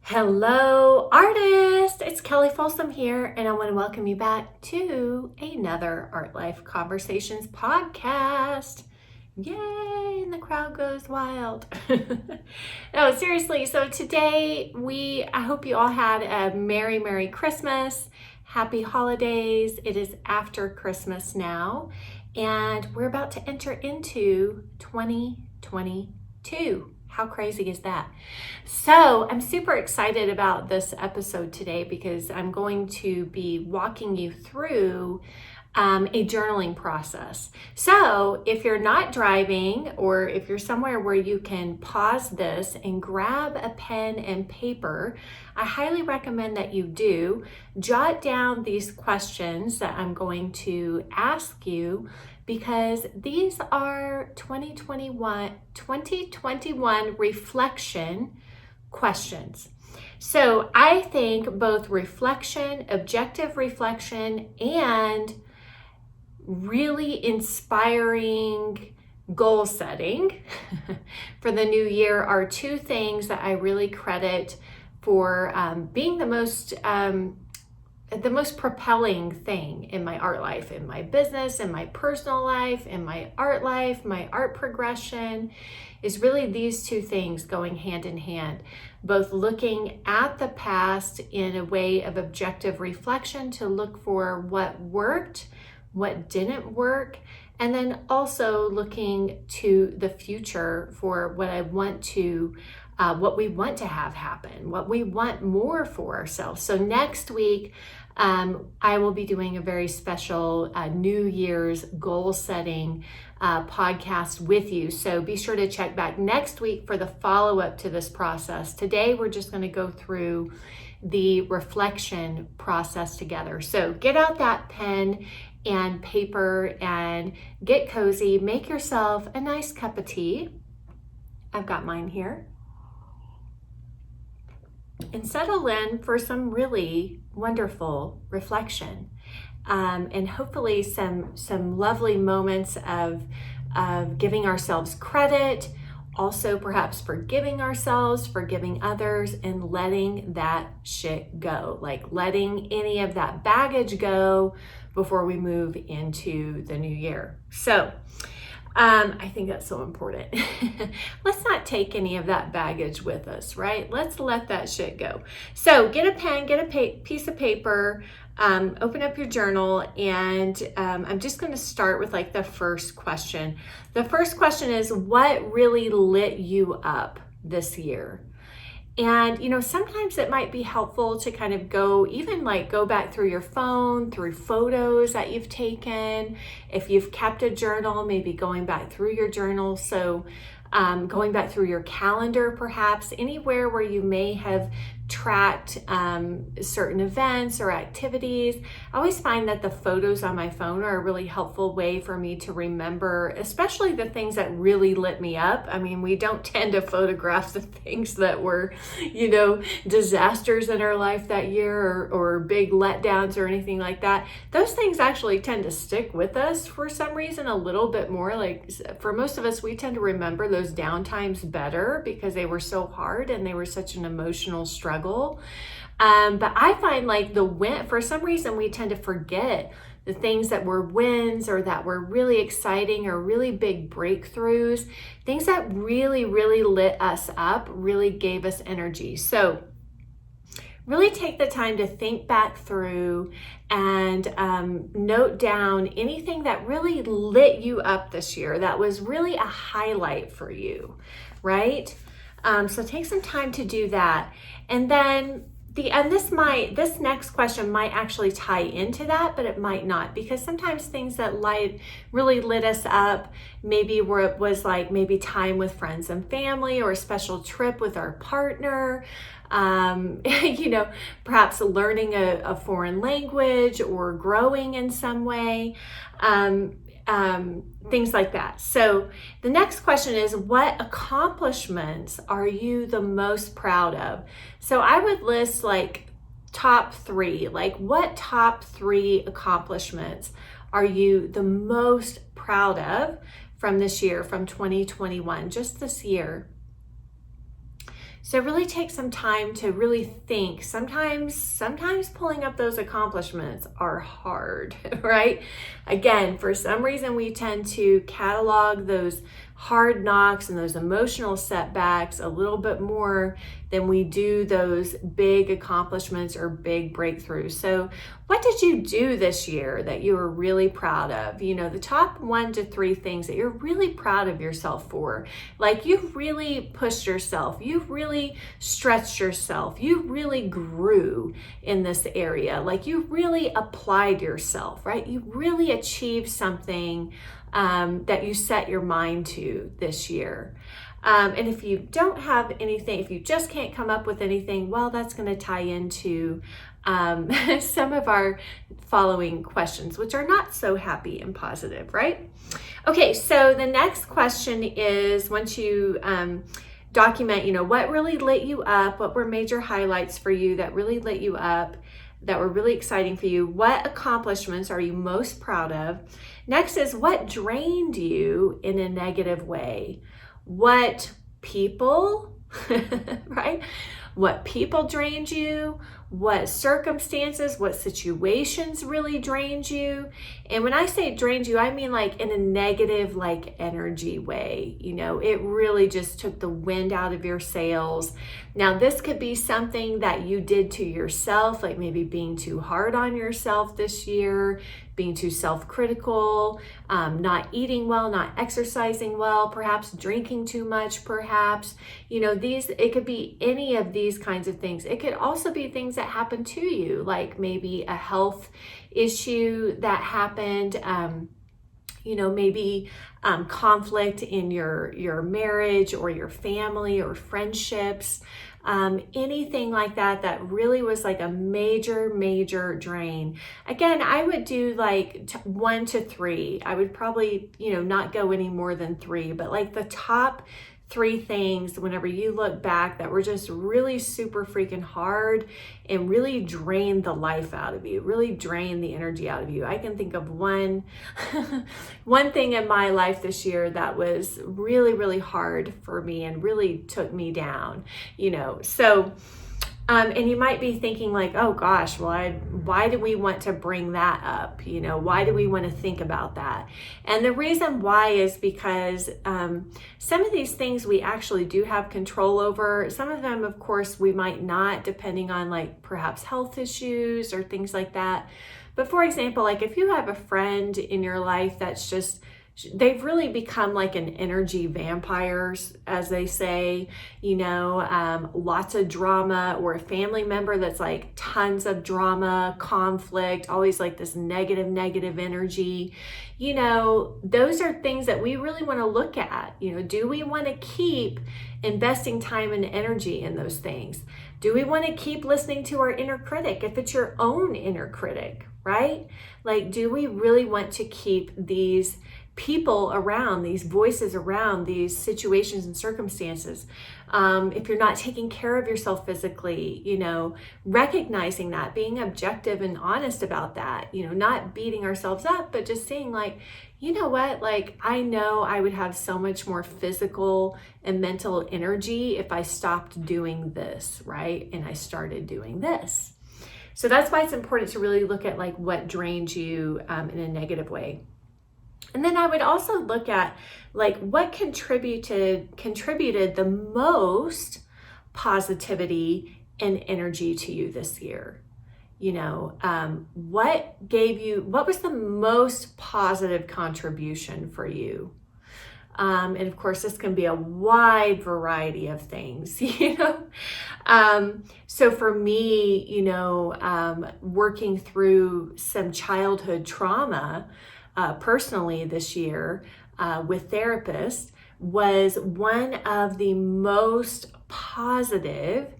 Hello, artist! It's Kelly Folsom here, and I want to welcome you back to another Art Life Conversations podcast. Yay! And the crowd goes wild. No, seriously. So today, I hope you all had a Merry Christmas. Happy holidays. It is after Christmas now, and we're about to enter into 2022. How crazy is that? So I'm super excited about this episode today because I'm going to be walking you through a journaling process. So if you're not driving or if you're somewhere where you can pause this and grab a pen and paper, I highly recommend that you do. Jot down these questions that I'm going to ask you because these are 2021 reflection questions. So I think both reflection, objective reflection, and really inspiring goal setting for the new year are two things that I really credit for being the most propelling thing in my art life, in my business, in my personal life, in my art progression, is really these two things going hand in hand, both looking at the past in a way of objective reflection to look for what worked, what didn't work, and then also looking to the future for what we want to have happen, what we want more for ourselves. So next week, I will be doing a very special New Year's goal setting podcast with you. So be sure to check back next week for the follow-up to this process. Today, we're just going to go through the reflection process together. So get out that pen and paper and get cozy. Make yourself a nice cup of tea. I've got mine here. And settle in for some really wonderful reflection, and hopefully some lovely moments of giving ourselves credit, also perhaps forgiving ourselves, forgiving others, and letting that shit go, like letting any of that baggage go before we move into the new year. So I think that's so important. Let's not take any of that baggage with us, right? Let's let that shit go. So get a pen, get a piece of paper, open up your journal, and I'm just going to start with like the first question. The first question is, what really lit you up this year? And, sometimes it might be helpful to kind of go back through your phone, through photos that you've taken. If you've kept a journal, maybe going back through your journal. So going back through your calendar, perhaps anywhere where you may have tracked certain events or activities. I always find that the photos on my phone are a really helpful way for me to remember, especially the things that really lit me up. I mean, we don't tend to photograph the things that were, disasters in our life that year or big letdowns or anything like that. Those things actually tend to stick with us for some reason a little bit more. Like for most of us, we tend to remember those downtimes better because they were so hard and they were such an emotional struggle. But I find like for some reason we tend to forget the things that were wins or that were really exciting or really big breakthroughs, things that really lit us up, really gave us energy. So really take the time to think back through and note down anything that really lit you up this year, that was really a highlight for you, right? So take some time to do that. And then this next question might actually tie into that, but it might not, because sometimes things that really lit us up, maybe maybe time with friends and family or a special trip with our partner, perhaps learning a foreign language or growing in some way. Things like that. So the next question is, what accomplishments are you the most proud of? So I would list like top three, like what top three accomplishments are you the most proud of from this year, from 2021, just this year? So really take some time to really think. Sometimes pulling up those accomplishments are hard, right? Again, for some reason we tend to catalog those hard knocks and those emotional setbacks a little bit more than we do those big accomplishments or big breakthroughs. So what did you do this year that you were really proud of? The top 1 to 3 things that you're really proud of yourself for. Like you've really pushed yourself, you've really stretched yourself, you really grew in this area, like you really applied yourself, right? You really achieved something that you set your mind to this year. And if you don't have anything, if you just can't come up with anything, well, that's going to tie into some of our following questions, which are not so happy and positive, right? Okay, so the next question is, once you document, what really lit you up, what were major highlights for you that really lit you up, that were really exciting for you, what accomplishments are you most proud of? Next is, what drained you in a negative way? What people, right? What people drained you? What circumstances, what situations really drained you? And when I say drained you, I mean like in a negative, like energy way. It really just took the wind out of your sails. Now, this could be something that you did to yourself, like maybe being too hard on yourself this year, being too self-critical, not eating well, not exercising well, perhaps drinking too much, perhaps. It could be any of these kinds of things. It could also be things that happen to you, like maybe a health issue that happened, maybe conflict in your marriage or your family or friendships, anything like that really was like a major drain. Again, I would do like 1 to 3. I would probably, not go any more than 3, but like the top 3 things whenever you look back that were just really super freaking hard and really drained the life out of you, really drained the energy out of you. I can think of one thing in my life this year that was really hard for me and really took me down, so and you might be thinking like, oh gosh, well, why do we want to bring that up? Why do we want to think about that? And the reason why is because some of these things we actually do have control over. Some of them, of course, we might not, depending on like perhaps health issues or things like that. But for example, like if you have a friend in your life that's just, they've really become like an energy vampires, as they say, lots of drama, or a family member that's like tons of drama, conflict, always like this negative energy. Those are things that we really want to look at. Do we want to keep investing time and energy in those things? Do we want to keep listening to our inner critic if it's your own inner critic, right? Like, do we really want to keep these people around, these voices around, these situations and circumstances? If you're not taking care of yourself physically, recognizing that, being objective and honest about that, not beating ourselves up, but just saying like, you know what, like I know I would have so much more physical and mental energy if I stopped doing this, right? And I started doing this. So that's why it's important to really look at like what drains you in a negative way. And then I would also look at like what contributed the most positivity and energy to you this year. What was the most positive contribution for you? And of course, this can be a wide variety of things, So for me, working through some childhood trauma, personally this year with therapists was one of the most positive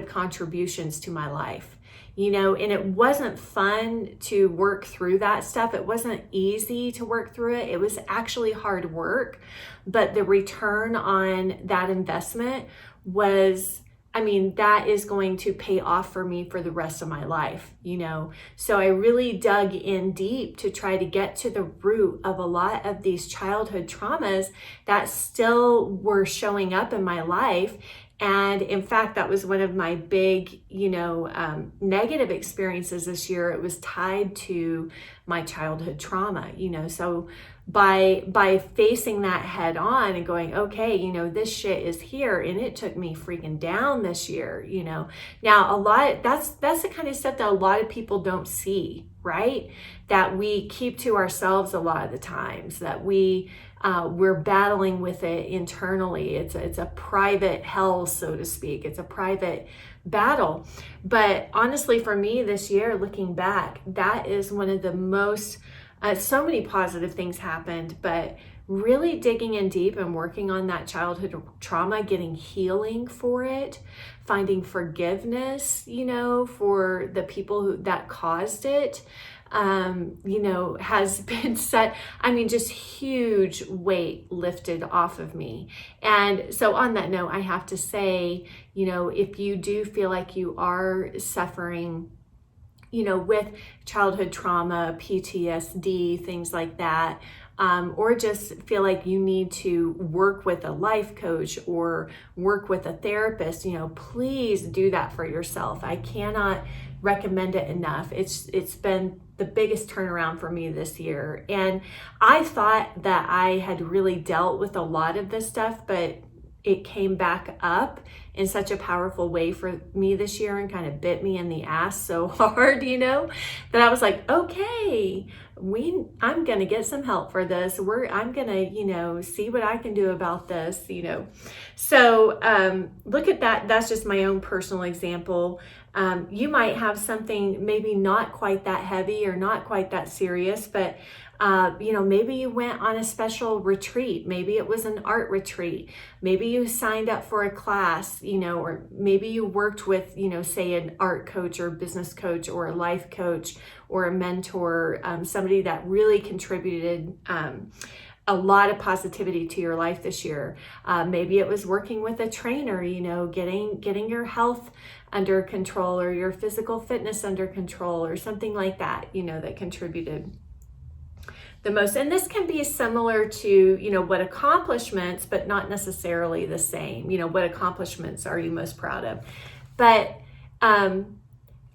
contributions to my life. And it wasn't fun to work through that stuff. It wasn't easy to work through it. It was actually hard work, but the return on that investment was I mean, that is going to pay off for me for the rest of my life, So I really dug in deep to try to get to the root of a lot of these childhood traumas that still were showing up in my life. And in fact, that was one of my big, negative experiences this year. It was tied to my childhood trauma, So by facing that head on and going, okay, this shit is here, and it took me freaking down this year, Now that's the kind of stuff that a lot of people don't see, right? That we keep to ourselves a lot of the times, that we're battling with it internally. It's a private hell, so to speak. It's a private battle. But honestly, for me this year, looking back, that is one of the most, so many positive things happened, but really digging in deep and working on that childhood trauma, getting healing for it, finding forgiveness, for the people that caused it, has been just huge weight lifted off of me. And so on that note, I have to say, if you do feel like you are suffering, with childhood trauma, PTSD, things like that, or just feel like you need to work with a life coach or work with a therapist, please do that for yourself. I cannot recommend it enough. It's been the biggest turnaround for me this year. And I thought that I had really dealt with a lot of this stuff, but it came back up in such a powerful way for me this year and kind of bit me in the ass so hard, that I was like, okay, I'm going to get some help for this. I'm going to, see what I can do about this, So look at that. That's just my own personal example. You might have something maybe not quite that heavy or not quite that serious, but maybe you went on a special retreat. Maybe it was an art retreat. Maybe you signed up for a class, or maybe you worked with, say an art coach or business coach or a life coach or a mentor, somebody that really contributed a lot of positivity to your life this year. Maybe it was working with a trainer, getting your health under control or your physical fitness under control or something like that, that contributed the most. And this can be similar to, what accomplishments, but not necessarily the same. What accomplishments are you most proud of? But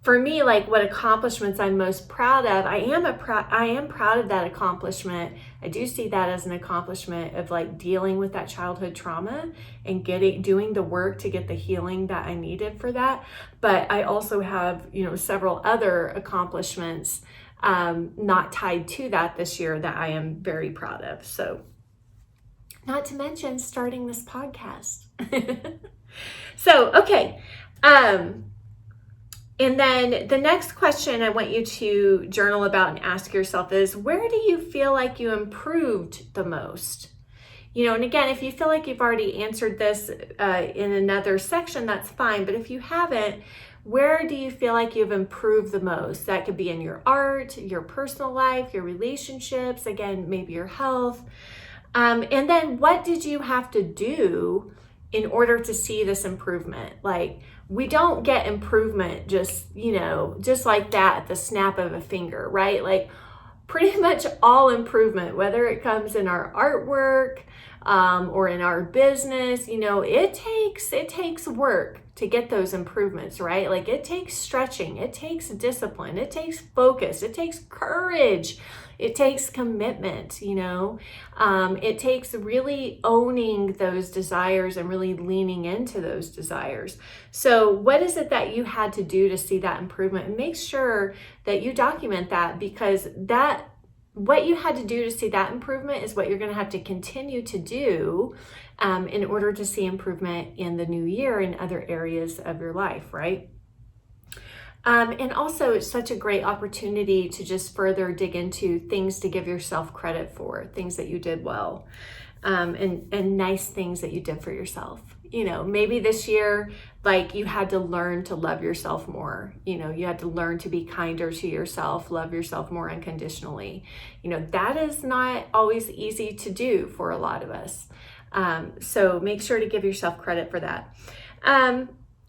for me, like what accomplishments I'm most proud of, I am proud of that accomplishment. I do see that as an accomplishment of like dealing with that childhood trauma and doing the work to get the healing that I needed for that. But I also have, several other accomplishments not tied to that this year that I am very proud of. So not to mention starting this podcast. So, okay. And then the next question I want you to journal about and ask yourself is, where do you feel like you improved the most? And again, if you feel like you've already answered this in another section, that's fine. But if you haven't, where do you feel like you've improved the most? That could be in your art, your personal life, your relationships, again, maybe your health. And then what did you have to do in order to see this improvement? Like, we don't get improvement just like that at the snap of a finger, right? Like pretty much all improvement, whether it comes in our artwork or in our business, it takes work to get those improvements, right? Like it takes stretching, it takes discipline, it takes focus, it takes courage, it takes commitment, it takes really owning those desires and really leaning into those desires. So what is it that you had to do to see that improvement? And make sure that you document that, because what you had to do to see that improvement is what you're going to have to continue to do in order to see improvement in the new year in other areas of your life, right? And also, it's such a great opportunity to just further dig into things to give yourself credit for, things that you did well, and nice things that you did for yourself. Maybe this year, like you had to learn to love yourself more. You had to learn to be kinder to yourself, love yourself more unconditionally. That is not always easy to do for a lot of us. So make sure to give yourself credit for that.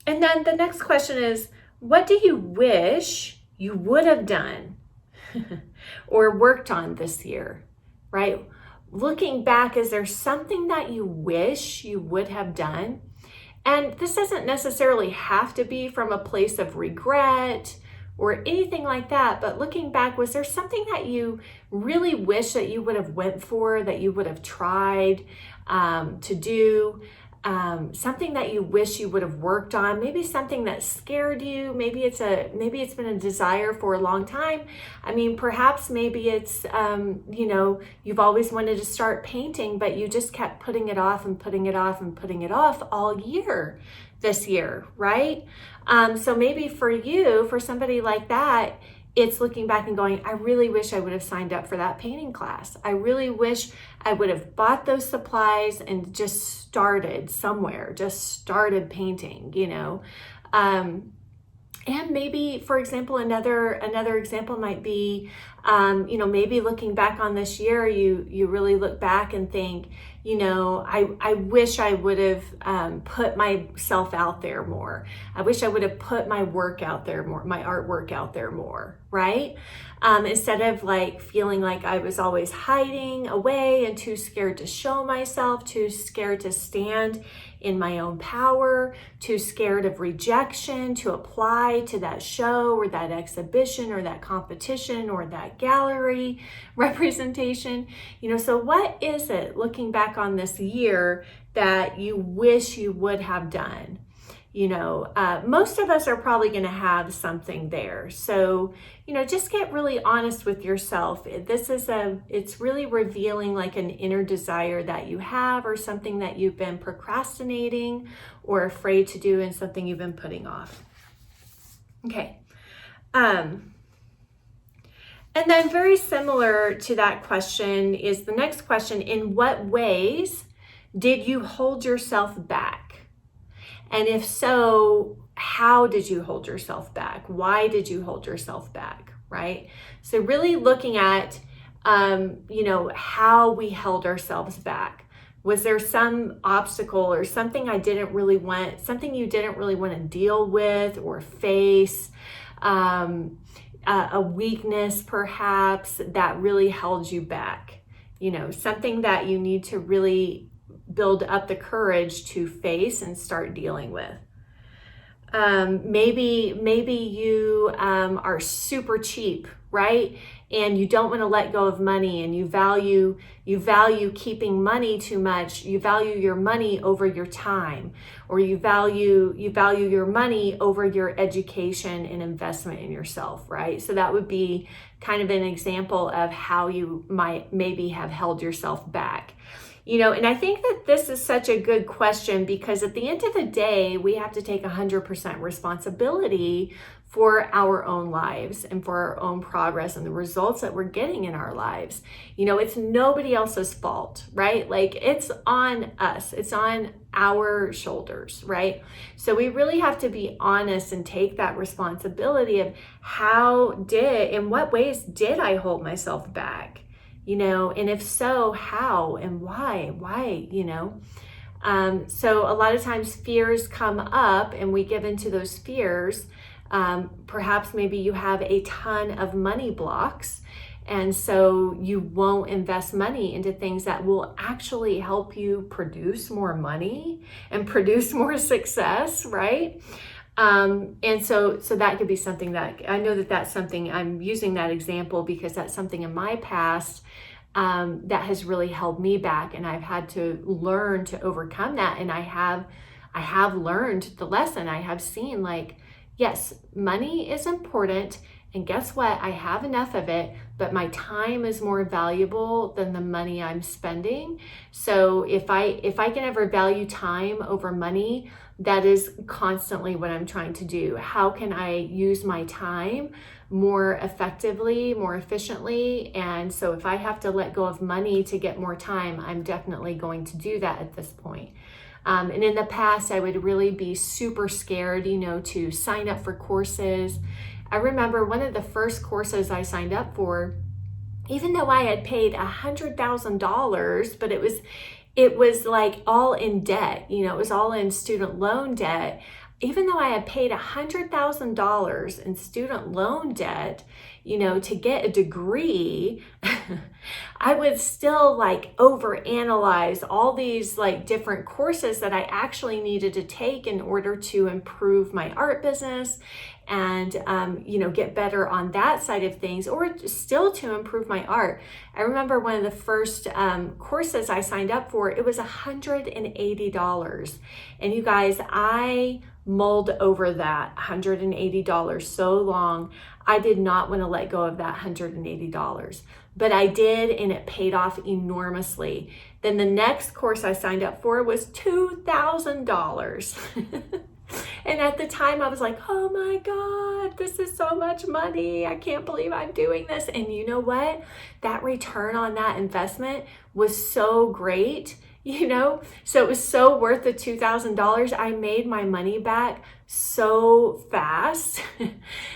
And then the next question is, what do you wish you would have done or worked on this year, right? Looking back, is there something that you wish you would have done? And this doesn't necessarily have to be from a place of regret or anything like that, but looking back, was there something that you really wish that you would have went for, that you would have tried to do? Something that you wish you would have worked on, maybe something that scared you, maybe it's been a desire for a long time. I mean, perhaps maybe it's you've always wanted to start painting, but you just kept putting it off and putting it off and putting it off all year this year, right? So maybe for somebody like that, it's looking back and going, I really wish I would have signed up for that painting class. I really wish I would have bought those supplies and just started somewhere, just started painting, and maybe, for example, another example might be, maybe looking back on this year, you really look back and think, I wish I would have put myself out there more. I wish I would have put my work out there more, my artwork out there more, right? Instead of like feeling like I was always hiding away and too scared to show myself, too scared to stand in my own power, too scared of rejection to apply to that show or that exhibition or that competition or that gallery representation. So what is it, looking back on this year, that you wish you would have done? Most of us are probably going to have something there. So, just get really honest with yourself. It's really revealing like an inner desire that you have, or something that you've been procrastinating or afraid to do, and something you've been putting off. Okay. And then very similar to that question is the next question: in what ways did you hold yourself back? And if so, how did you hold yourself back? Why did you hold yourself back, right? So really looking at, how we held ourselves back. Was there some obstacle or something you didn't really want to deal with or face? A weakness perhaps that really held you back? Something that you need to really build up the courage to face and start dealing with. Maybe you are super cheap, right? And you don't want to let go of money, and you value keeping money too much. You value your money over your time, or you value your money over your education and investment in yourself, right? So that would be kind of an example of how you might maybe have held yourself back. And I think that this is such a good question, because at the end of the day, we have to take 100% responsibility for our own lives and for our own progress and the results that we're getting in our lives. It's nobody else's fault, right? Like, it's on us. It's on our shoulders, right? So we really have to be honest and take that responsibility of in what ways did I hold myself back? And if so, how and why, so a lot of times fears come up and we give into those fears. Perhaps maybe you have a ton of money blocks, and so you won't invest money into things that will actually help you produce more money and produce more success, right? And so that could be something that I know that's something I'm using that example because that's something in my past that has really held me back, and I've had to learn to overcome that. And I have learned the lesson. I have seen, like, yes, money is important, and guess what? I have enough of it, but my time is more valuable than the money I'm spending. So if I can ever value time over money, that is constantly what I'm trying to do. How can I use my time more effectively, more efficiently? And so if I have to let go of money to get more time, I'm definitely going to do that at this point. And in the past, I would really be super scared, to sign up for courses. I remember one of the first courses I signed up for, even though I had paid $100,000, but it was like all in debt, it was all in student loan debt. even though I had paid $100,000 in student loan debt, to get a degree, I would still like overanalyze all these like different courses that I actually needed to take in order to improve my art business and, get better on that side of things, or still to improve my art. I remember one of the first courses I signed up for, it was $180. And you guys, I mulled over that $180 so long. I did not want to let go of that $180, but I did, and it paid off enormously. Then the next course I signed up for was $2,000. And at the time I was like, oh my God, this is so much money. I can't believe I'm doing this. And you know what? That return on that investment was so great, so it was so worth the $2,000. I made my money back so fast.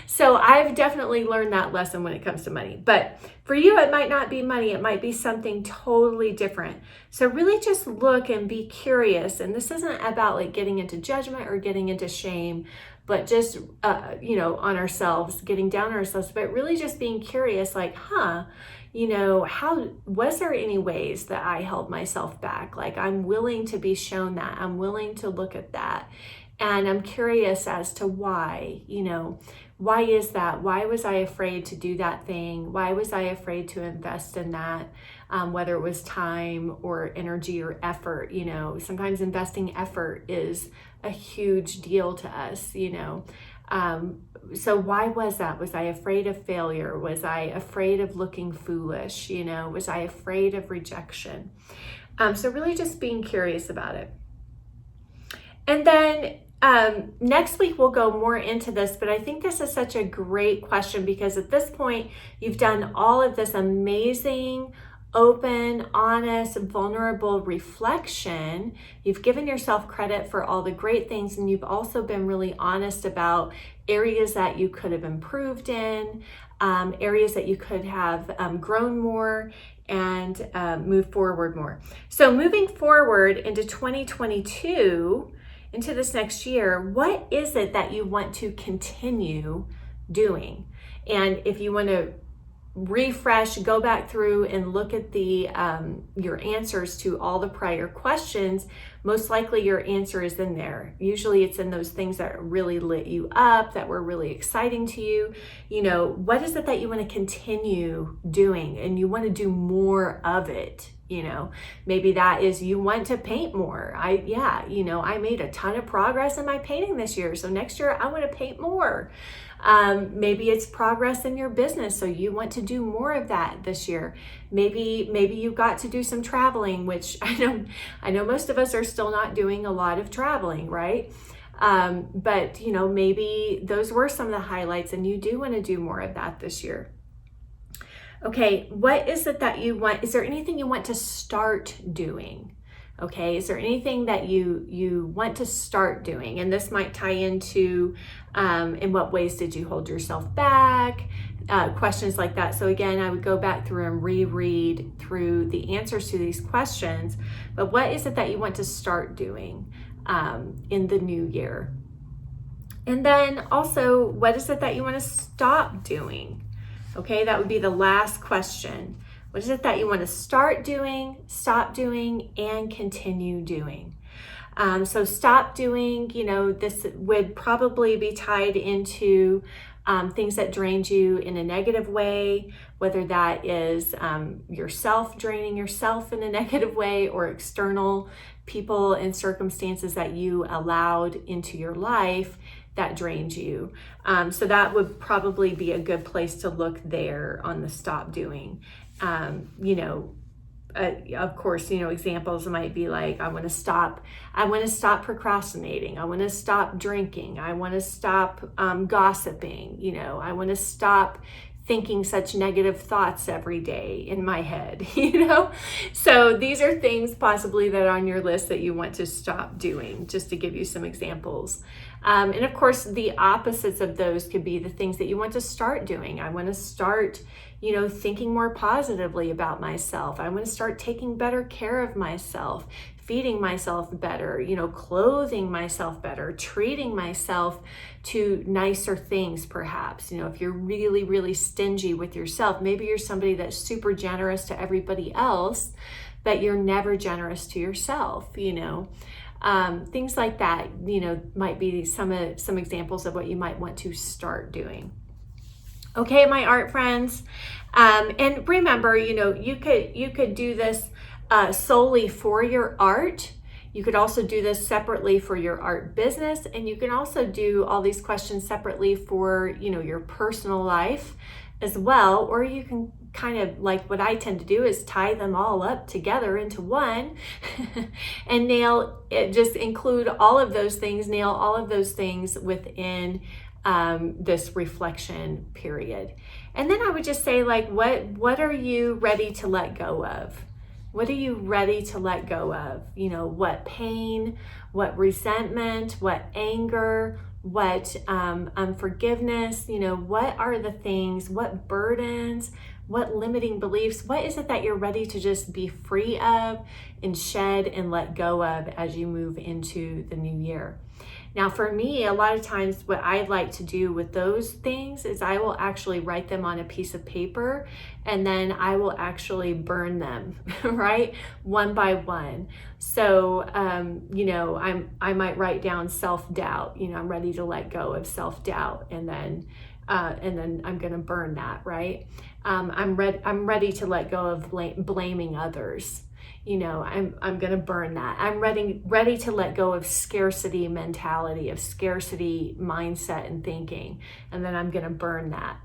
So I've definitely learned that lesson when it comes to money. But for you, it might not be money. It might be something totally different. So really just look and be curious. And this isn't about like getting into judgment or getting into shame, but just, on ourselves, getting down on ourselves, but really just being curious, like, how was there any ways that I held myself back? Like, I'm willing to be shown that. I'm willing to look at that. And I'm curious as to why, why is that? Why was I afraid to do that thing? Why was I afraid to invest in that? Whether it was time or energy or effort, sometimes investing effort is a huge deal to us, so why was that? Was I afraid of failure? Was I afraid of looking foolish? Was I afraid of rejection? So really just being curious about it. And then next week we'll go more into this, but I think this is such a great question because at this point you've done all of this amazing, open, honest, vulnerable reflection. You've given yourself credit for all the great things, and you've also been really honest about areas that you could have improved in, areas that you could have grown more and moved forward more. So moving forward into 2022, into this next year, what is it that you want to continue doing? And if you want to refresh, go back through and look at the your answers to all the prior questions, most likely your answer is in there. Usually it's in those things that really lit you up, that were really exciting to you. What is it that you want to continue doing and you want to do more of it? Maybe that is you want to paint more. I made a ton of progress in my painting this year. So next year I want to paint more. Maybe it's progress in your business. So you want to do more of that this year. Maybe you got to do some traveling, which I know most of us are still not doing a lot of traveling, right? But maybe those were some of the highlights and you do want to do more of that this year. Okay, what is it that you want? Is there anything you want to start doing? Okay, is there anything that you want to start doing? And this might tie into in what ways did you hold yourself back? Questions like that. So again, I would go back through and reread through the answers to these questions. But what is it that you want to start doing in the new year? And then also, what is it that you want to stop doing? Okay, that would be the last question. What is it that you want to start doing, stop doing, and continue doing? So stop doing, this would probably be tied into things that drained you in a negative way, whether that is yourself draining yourself in a negative way or external people and circumstances that you allowed into your life that drained you. So that would probably be a good place to look there on the stop doing. Of course, examples might be like, I want to stop procrastinating. I want to stop drinking. I want to stop gossiping. I want to stop thinking such negative thoughts every day in my head, So these are things possibly that are on your list that you want to stop doing, just to give you some examples. And of course, the opposites of those could be the things that you want to start doing. I want to start, thinking more positively about myself. I want to start taking better care of myself, feeding myself better, clothing myself better, treating myself to nicer things perhaps. If you're really, really stingy with yourself, maybe you're somebody that's super generous to everybody else, but you're never generous to yourself, things like that, might be some examples of what you might want to start doing. Okay, my art friends. And remember, you could do this solely for your art. You could also do this separately for your art business, and you can also do all these questions separately for, your personal life as well, or you can kind of, like what I tend to do, is tie them all up together into one and just include all of those things, nail all of those things within this reflection period. And then I would just say, like, what are you ready to let go of? What are you ready to let go of? What pain, what resentment, what anger, what unforgiveness, what are the things, what burdens, what limiting beliefs, what is it that you're ready to just be free of and shed and let go of as you move into the new year? Now, for me, a lot of times what I like to do with those things is I will actually write them on a piece of paper, and then I will actually burn them, right? One by one. So, I might write down self-doubt. I'm ready to let go of self-doubt, and then I'm going to burn that, right? I'm ready to let go of blaming others. I'm going to burn that. I'm ready to let go of scarcity mentality, of scarcity mindset and thinking. And then I'm going to burn that,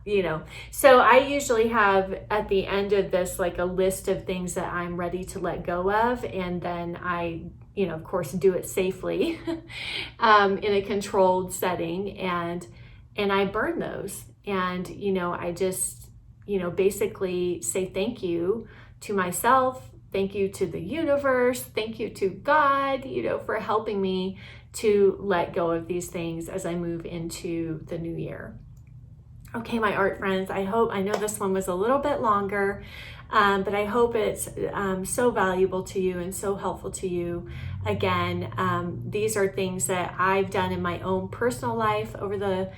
So I usually have at the end of this, like a list of things that I'm ready to let go of. And then I, of course, do it safely in a controlled setting. And I burn those. And, I just, basically say thank you to myself. Thank you to the universe. Thank you to God, for helping me to let go of these things as I move into the new year. Okay, my art friends, I know this one was a little bit longer, but I hope it's so valuable to you and so helpful to you. Again, these are things that I've done in my own personal life over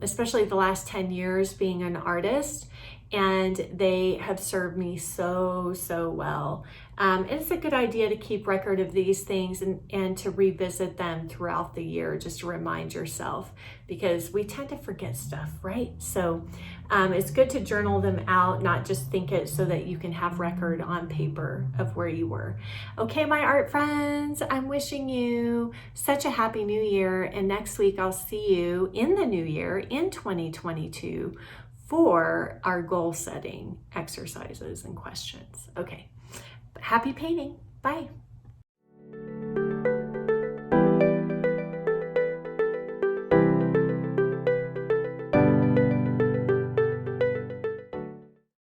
especially the last 10 years being an artist. And they have served me so, so well. And it's a good idea to keep record of these things and to revisit them throughout the year, just to remind yourself, because we tend to forget stuff, right? So it's good to journal them out, not just think it, so that you can have record on paper of where you were. Okay, my art friends, I'm wishing you such a happy new year. And next week I'll see you in the new year in 2022 for our goal setting exercises and questions. Okay, happy painting. Bye.